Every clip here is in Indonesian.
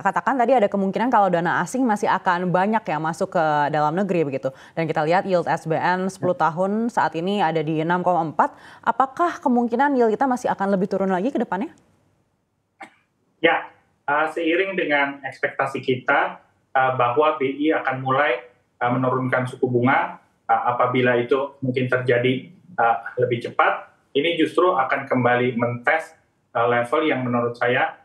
katakan tadi ada kemungkinan kalau dana asing masih akan banyak yang masuk ke dalam negeri begitu. Dan kita lihat yield SBN 10 tahun saat ini ada di 6,4. Apakah kemungkinan yield kita masih akan lebih turun lagi ke depannya? Ya, seiring dengan ekspektasi kita bahwa BI akan mulai menurunkan suku bunga apabila itu mungkin terjadi lebih cepat, ini justru akan kembali mentes level yang menurut saya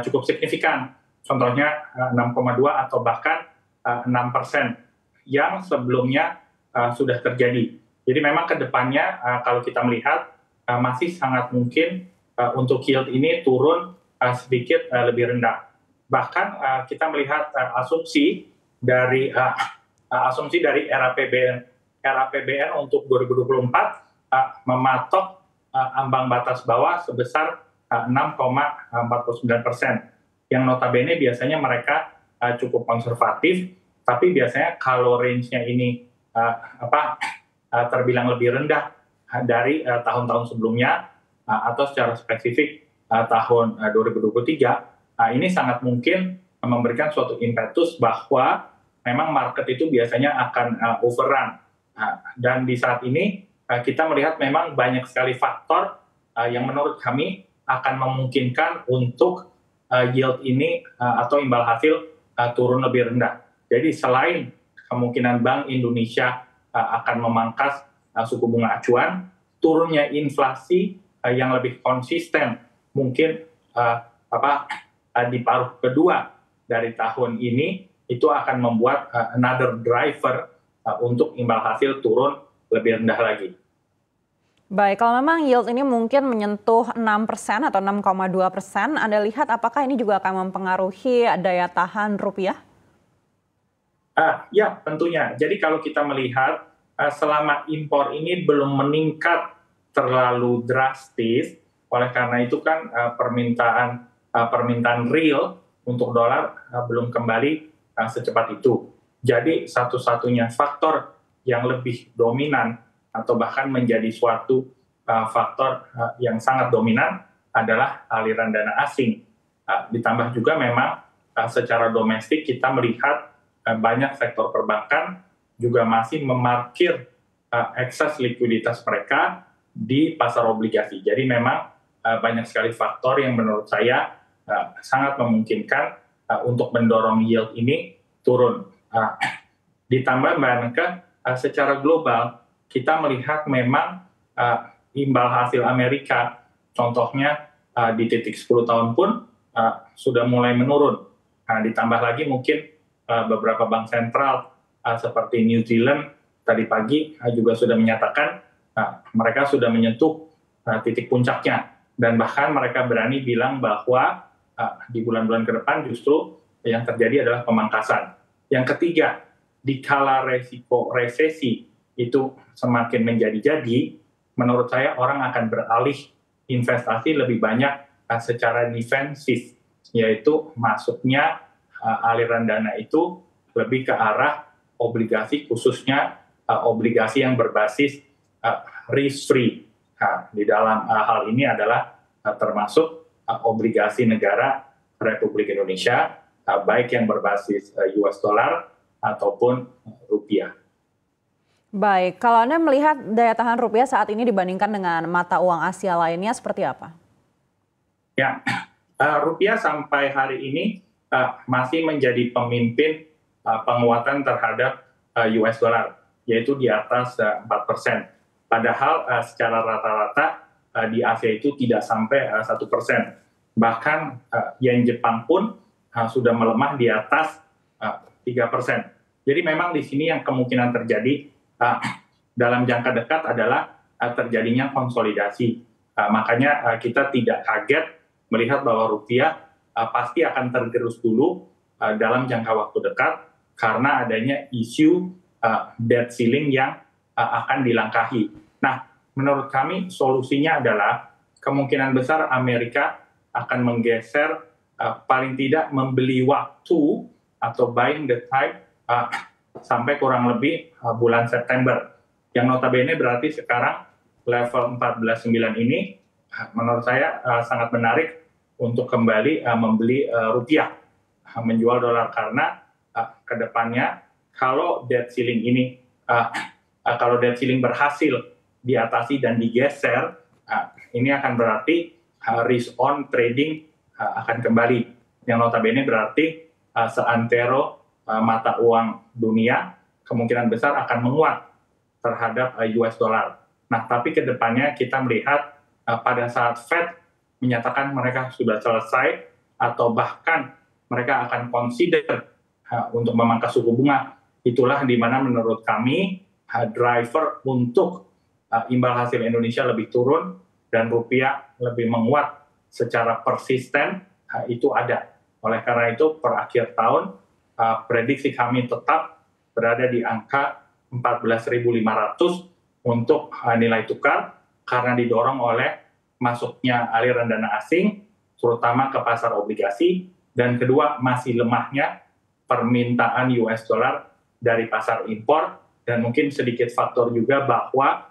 cukup signifikan. Contohnya 6,2 atau bahkan 6% yang sebelumnya sudah terjadi. Jadi memang ke depannya kalau kita melihat masih sangat mungkin untuk yield ini turun sedikit lebih rendah. Bahkan kita melihat asumsi dari RAPBN untuk 2024 mematok ambang batas bawah sebesar 6,49%. Yang notabene biasanya mereka cukup konservatif, tapi biasanya kalau range-nya ini terbilang lebih rendah dari tahun-tahun sebelumnya atau secara spesifik tahun 2023, ini sangat mungkin memberikan suatu impetus bahwa memang market itu biasanya akan overrun. Dan di saat ini kita melihat memang banyak sekali faktor yang menurut kami akan memungkinkan untuk yield ini atau imbal hasil turun lebih rendah. Jadi selain kemungkinan Bank Indonesia akan memangkas suku bunga acuan, turunnya inflasi yang lebih konsisten mungkin di paruh kedua dari tahun ini itu akan membuat another driver untuk imbal hasil turun lebih rendah lagi. Baik, kalau memang yield ini mungkin menyentuh 6% atau 6,2%, Anda lihat apakah ini juga akan mempengaruhi daya tahan rupiah? Ya, tentunya. Jadi kalau kita melihat selama impor ini belum meningkat terlalu drastis, oleh karena itu kan permintaan real untuk dolar belum kembali secepat itu. Jadi satu-satunya faktor yang lebih dominan atau bahkan menjadi suatu faktor yang sangat dominan adalah aliran dana asing. Ditambah juga memang secara domestik kita melihat banyak sektor perbankan juga masih memarkir ekses likuiditas mereka di pasar obligasi. Jadi memang banyak sekali faktor yang menurut saya sangat memungkinkan untuk mendorong yield ini turun. Ditambah Mbak Anke, secara global kita melihat memang imbal hasil Amerika, contohnya di titik 10 tahun pun sudah mulai menurun. Ditambah lagi mungkin beberapa bank sentral seperti New Zealand tadi pagi juga sudah menyatakan mereka sudah menyentuh titik puncaknya. Dan bahkan mereka berani bilang bahwa di bulan-bulan ke depan justru yang terjadi adalah pemangkasan. Yang ketiga, di kala resiko resesi itu semakin menjadi-jadi, menurut saya orang akan beralih investasi lebih banyak secara defensif, yaitu masuknya aliran dana itu lebih ke arah obligasi, khususnya obligasi yang berbasis risk-free. Di dalam hal ini adalah termasuk obligasi negara Republik Indonesia, baik yang berbasis US dollar ataupun rupiah. Baik, kalau Anda melihat daya tahan rupiah saat ini dibandingkan dengan mata uang Asia lainnya seperti apa? Ya, rupiah sampai hari ini masih menjadi pemimpin penguatan terhadap US dollar, yaitu di atas 4%. Padahal secara rata-rata di Asia itu tidak sampai 1%. Bahkan yen Jepang pun sudah melemah di atas 3%. Jadi memang di sini yang kemungkinan terjadi dalam jangka dekat adalah terjadinya konsolidasi. Makanya kita tidak kaget melihat bahwa rupiah pasti akan tergerus dulu dalam jangka waktu dekat karena adanya isu debt ceiling yang akan dilangkahi. Nah, menurut kami solusinya adalah kemungkinan besar Amerika akan menggeser paling tidak membeli waktu atau buying the time sampai kurang lebih bulan September. Yang notabene berarti sekarang level 14.9 ini menurut saya sangat menarik untuk kembali membeli rupiah, menjual dolar karena ke depannya kalau debt ceiling ini kalau debt ceiling berhasil diatasi dan digeser, ini akan berarti risk on trading akan kembali. Yang notabene berarti seantero mata uang dunia kemungkinan besar akan menguat terhadap US dollar. Nah, tapi ke depannya kita melihat pada saat Fed menyatakan mereka sudah selesai atau bahkan mereka akan consider untuk memangkas suku bunga, itulah di mana menurut kami driver untuk imbal hasil Indonesia lebih turun dan rupiah lebih menguat secara persisten itu ada. Oleh karena itu per akhir tahun prediksi kami tetap berada di angka 14.500 untuk nilai tukar karena didorong oleh masuknya aliran dana asing terutama ke pasar obligasi, dan kedua masih lemahnya permintaan US dollar dari pasar impor, dan mungkin sedikit faktor juga bahwa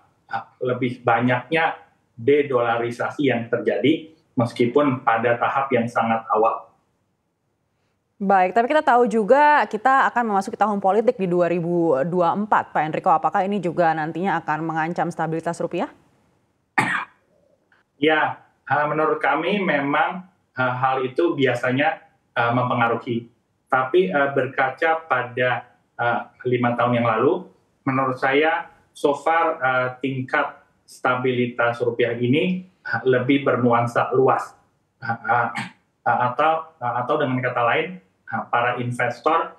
lebih banyaknya de-dolarisasi yang terjadi meskipun pada tahap yang sangat awal. Baik, tapi kita tahu juga kita akan memasuki tahun politik di 2024, Pak Enrico. Apakah ini juga nantinya akan mengancam stabilitas rupiah? Ya, menurut kami memang hal itu biasanya mempengaruhi. Tapi berkaca pada 5 tahun yang lalu, menurut saya so far tingkat stabilitas rupiah ini lebih bernuansa luas. Atau dengan kata lain, para investor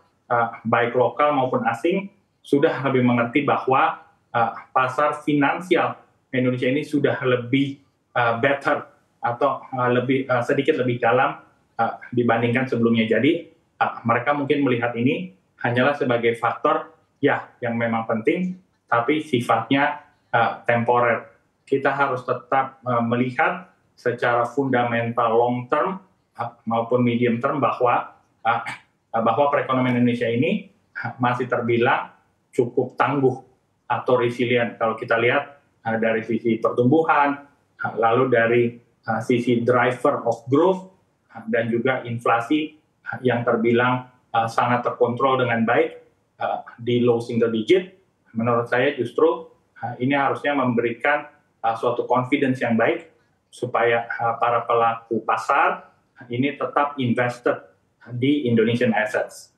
baik lokal maupun asing sudah lebih mengerti bahwa pasar finansial Indonesia ini sudah lebih better atau sedikit lebih dalam dibandingkan sebelumnya. Jadi mereka mungkin melihat ini hanyalah sebagai faktor ya yang memang penting, tapi sifatnya temporer. Kita harus tetap melihat secara fundamental long term maupun medium term bahwa perekonomian Indonesia ini masih terbilang cukup tangguh atau resilient. Kalau kita lihat dari sisi pertumbuhan, lalu dari sisi driver of growth, dan juga inflasi yang terbilang sangat terkontrol dengan baik di low single digit, menurut saya justru ini harusnya memberikan suatu confidence yang baik supaya para pelaku pasar ini tetap invested di Indonesian assets.